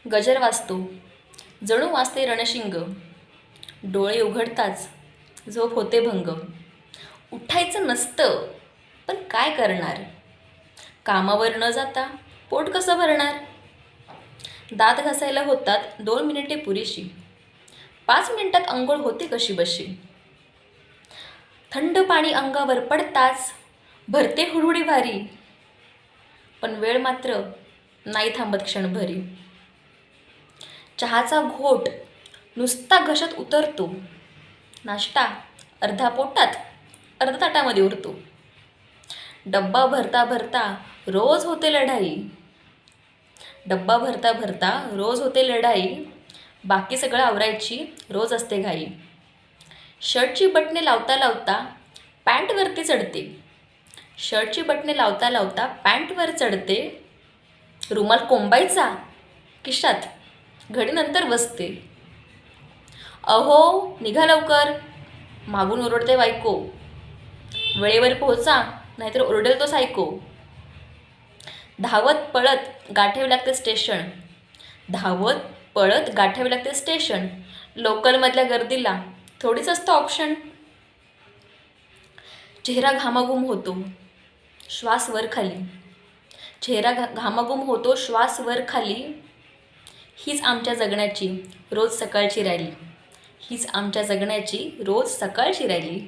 गजर वाजतो, जणू वाजते रणशिंग. डोळे उघडताच झोप होते भंग. उठायचं नसतं, पण काय करणार? कामावर न जाता पोट कसं भरणार? दात घासायला होतात 2 मिनिटे पुरेशी. 5 मिनिटात अंघोळ होते कशी बशी. थंड पाणी अंगावर पडताच भरते हुडहुडी भारी. पण वेळ मात्र नाही थांबत क्षणभरी. चहाचा घोट नुसता घशात उतरतो. नाश्ता अर्धा पोटात अर्धा ताटामध्ये उरतो. डब्बा भरता भरता रोज होते लढाई. डब्बा भरता भरता रोज होते लढाई. बाकी सगळं आवरायची रोज असते घाई. शर्टची बटणे लावता लावता पॅन्टवरती चढते. शर्टची बटणे लावता लावता पॅन्टवर चढते. रुमाल कोंबायचा खिशात घडीनंतर बसते. अहो निघा लवकर, मागून ओरडते बायको. वेळेवर पोहोचा नाहीतर ओरडेल तो सायको. धावत पळत गाठावे लागते स्टेशन. धावत पळत गाठावे लागते स्टेशन. लोकलमधल्या गर्दीला थोडीच असतं ऑप्शन. चेहरा घामाघूम होतो, श्वास वर खाली. चेहरा घामाघूम होतो, श्वास वर खाली. हीच आमच्या जगण्याची रोज सकाळची रॅली. हीच आमच्या जगण्याची रोज सकाळची रॅली.